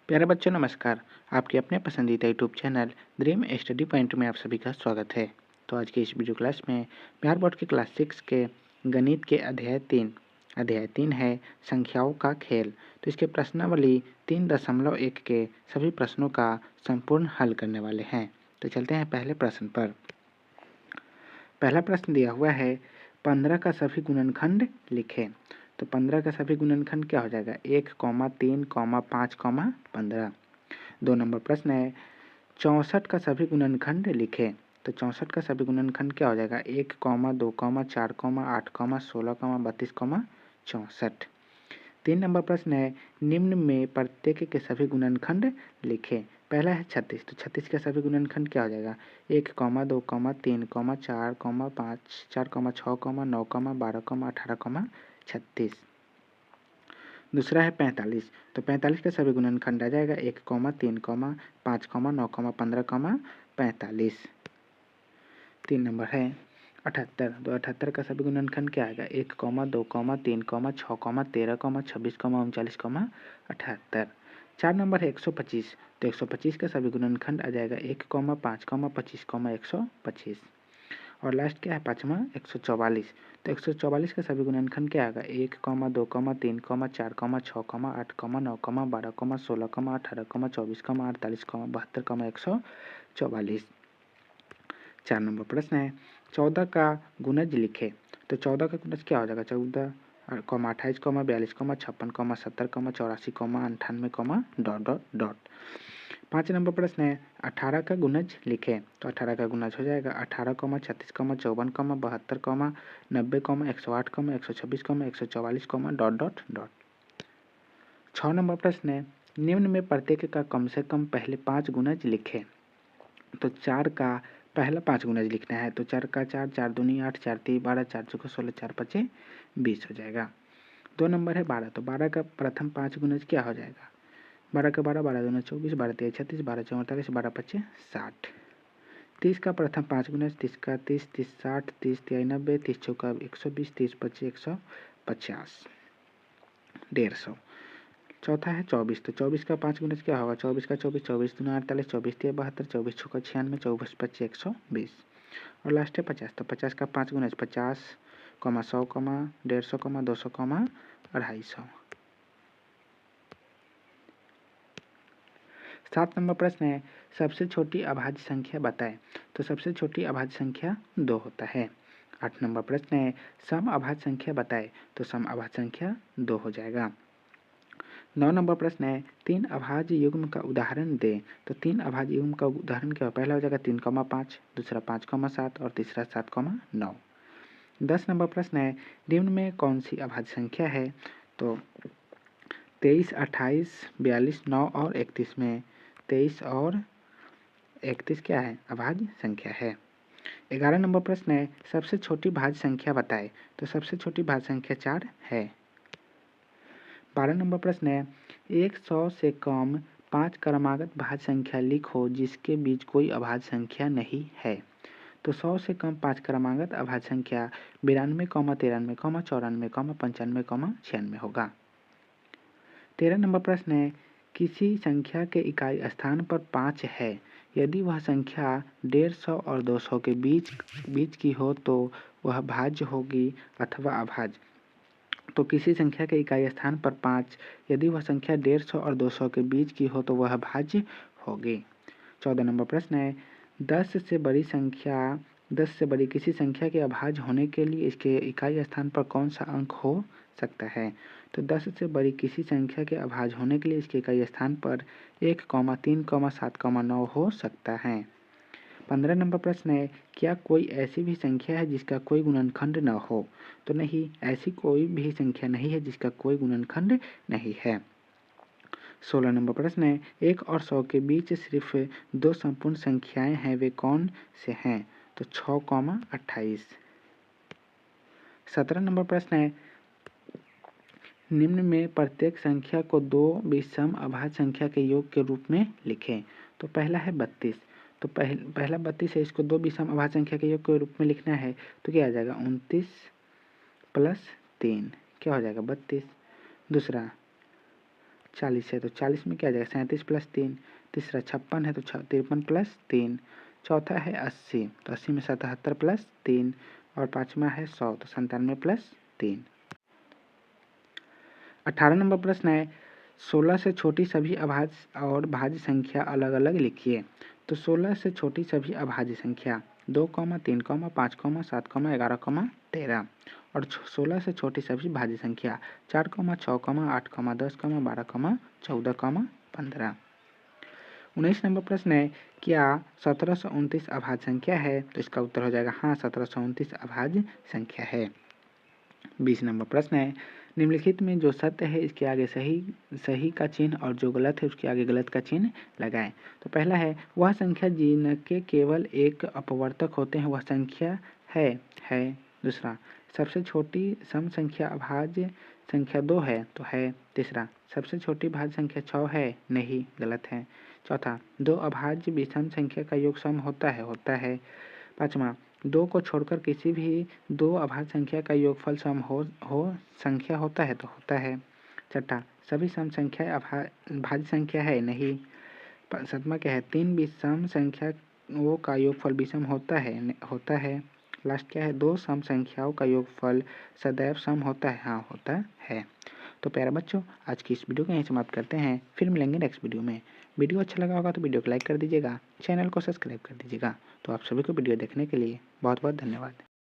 प्यारे बच्चों नमस्कार। आपके अपने पसंदीदा YouTube channel dream study point में आप सभी का स्वागत है। तो आज की इस वीडियो क्लास में बिहार बोर्ड के क्लास 6 के गणित के अध्याय 3 है संख्याओं का खेल। तो इसके प्रश्नावली 3.1 के सभी प्रश्नों का संपूर्ण हल करने वाले हैं। तो चलते हैं पहले प्रश्न पर। पहला प्रश्न दिया हुआ है 15 का सभी गुणनखंड लिखें। तो 15 का सभी गुणनखंड क्या हो जाएगा 1, 3, 5, 15। 2 नंबर प्रश्न है 64 का सभी गुणनखंड लिखें। तो 64 का सभी गुणनखंड क्या हो जाएगा 1, 2, 4, 8, 16, 32, 64। 3 नंबर प्रश्न है निम्न में प्रत्येक के सभी गुणनखंड लिखें। पहला है 36। तो 36 के सभी गुणनखंड क्या हो जाएगा 1, 2, 3, 4, 5, 4, 6, 9, 12, 18, 36। दूसरा है 45। तो 45 का सभी गुणनखंड आ जाएगा 1, 3, 5, 9, 15, 45। 3 नंबर है 78। तो 78 का सभी गुणनखंड क्या आएगा 1, 2, 3, 6, 13, 26, 39, 78। 4 नंबर है 125। तो 125 का सभी गुणनखंड आ जाएगा 1, 5, 25, 125। और लास्ट क्या है पाँचवा 144। तो 144 का सभी गुणनखंड क्या आएगा 1, 2, 3, 4, 6, 8, 9, 12, 16, 18, 24, 48, 72, 144। 4 नंबर प्रश्न है 14 का गुणज लिखे। तो 14 का गुणज क्या हो जाएगा 14, 28, 42, 56, 70, 84, 98, ... 5 नंबर प्रश्न है 18 का गुणज लिखें। तो 18 का गुणज हो जाएगा 18, 36, 54, 72, 90, 108, 126, 144, ... 6 नंबर प्रश्न है निम्न में प्रत्येक का कम से कम पहले 5 गुणज लिखें। तो 4 का पहला 5 गुणज लिखना है। तो 4 का 4, 4 दूनी 8, 4 3 12, 4 चौके 16, 4 5 20 हो जाएगा। 2 नंबर है 12। तो 12 का प्रथम 5 गुणज क्या हो जाएगा 12 का 12, 12 दूनी 24, 12 3 36, 12 4 48, 12 5 60। 30 का प्रथम 5 गुणज 30 का 30, 30 60, 30 3 90, 30 चौका 120, 30 25 150, 150। चौथा है 24। तो 24 का 5 गुणज क्या होगा 24 का 24, 24 दूना 48, 24 3 72, 24 छक्का 96, 24 25 120। और लास्ट है 50। तो 50 का 5 गुणज 50, 100, 150, 200, 250। 7 नंबर प्रश्न है सबसे छोटी अभाज्य संख्या बताएं। तो सबसे छोटी अभाज्य संख्या 2 होता है। 8 नंबर प्रश्न है सम अभाज्य संख्या बताएं। तो सम अभाज्य संख्या 2 हो जाएगा। 9 नंबर प्रश्न है 3 अभाज्य युग्म का उदाहरण दें। तो 3 अभाज्य युग्म का उदाहरण क्या पहला हो जाएगा 3, 5, दूसरा 5, 7 और तीसरा 7, 9। 10 नंबर प्रश्न है निम्न में कौन सी अभाज्य संख्या है। तो 23, 28, 42, 9 और 31 में 23 और 31 क्या है अभाज्य संख्या है। 11 नंबर प्रश्न है सबसे छोटी भाज्य संख्या बताएं। तो सबसे छोटी भाज्य संख्या 4 है। 12 नंबर प्रश्न है 100 से कम 5 क्रमागत भाज्य संख्या लिखो जिसके बीच कोई अभाज्य संख्या नहीं है। तो 100 से कम 5 क्रमागत अभाज्य संख्या 92, 93, 94, 95, 96 होगा। 13 नंबर प्रश्न है किसी संख्या के इकाई स्थान पर 5 है यदि वह संख्या 150 और 200 के बीच की हो तो वह भाज्य होगी अथवा अभाज्य। तो किसी संख्या के इकाई स्थान पर 5 यदि वह संख्या 150 और 200 के बीच की हो तो वह भाज्य होगी। 14 नंबर प्रश्न है 10 से बड़ी किसी संख्या के अभाज्य होने के लिए इसके इकाई स्थान पर कौन सा अंक हो सकता है। तो 10 से बड़ी किसी संख्या के अभाज्य होने के लिए इसके इकाई स्थान पर 1, 3, 7, 9 हो सकता है। 15 नंबर प्रश्न है क्या कोई ऐसी भी संख्या है जिसका कोई गुणनखंड न हो। तो नहीं, ऐसी कोई भी संख्या नहीं है जिसका कोई गुणनखंड नहीं है। 16 नंबर प्रश्न है 1 और 100 के बीच सिर्फ 2 संपूर्ण संख्याएं हैं वे कौन से हैं। तो 6, 28। 17 नंबर प्रश्न है निम्न में प्रत्येक संख्या को 2 विषम अभाज्य संख्या के योग के रूप में लिखें। तो पहला है 32। तो पहला 32 है इसको 2 विषम अभाज्य संख्या के योग के रूप में लिखना है। तो क्या आ जाएगा 29 + 3 क्या हो जाएगा 32। दूसरा 40 है तो 40 में क्या आ जाएगा 37 प्लस 3। तीसरा 56 है तो 53 प्लस 3। चौथा है 80 तो 80 में 77 प्लस 3। और पाँचवा है 100 तो 97 प्लस 3। 18 नंबर प्रश्न है 16 से छोटी सभी अभाज्य और भाज्य संख्या अलग अलग लिखिए। तो 16 से छोटी सभी अभाज्य संख्या 2, 3, 5, 7, 11, 13 और 16 से छोटी सभी भाज्य संख्या 4, 6, 8, 10, 12, 14, 15। 19 नंबर प्रश्न है क्या 1729 अभाज्य संख्या है? तो इसका उत्तर हो जाएगा हाँ 1729 अभाज्य संख्या है। 20 नंबर प्रश्न है निम्नलिखित में जो सत्य है इसके आगे सही का चिन्ह और जो गलत है उसके आगे गलत का चिन्ह लगाएं। तो पहला है वह संख्या जिनके केवल एक अपवर्तक होते हैं वह संख्या है। दूसरा सबसे छोटी सम संख्या अभाज्य संख्या 2 है तो है। तीसरा सबसे छोटी भाज्य संख्या 6 है नहीं गलत है। चौथा 2 अभाज्य विषम संख्या का योग सम होता है। पाँचवा 2 को छोड़कर किसी भी 2 अभाज्य संख्या का योगफल सम हो संख्या होता है तो होता है। छठा सभी सम संख्या भाज्य संख्या है नहीं। सातवां क्या है 3 विषम संख्याओं का योगफल विषम होता है। लास्ट क्या है 2 सम संख्याओं का योगफल सदैव सम होता है हाँ होता है। तो प्यारे बच्चों आज की इस वीडियो को यहीं समाप्त करते हैं, फिर मिलेंगे नेक्स्ट वीडियो में। वीडियो अच्छा लगा होगा तो वीडियो को लाइक कर दीजिएगा, चैनल को सब्सक्राइब कर दीजिएगा। तो आप सभी को वीडियो देखने के लिए बहुत बहुत धन्यवाद।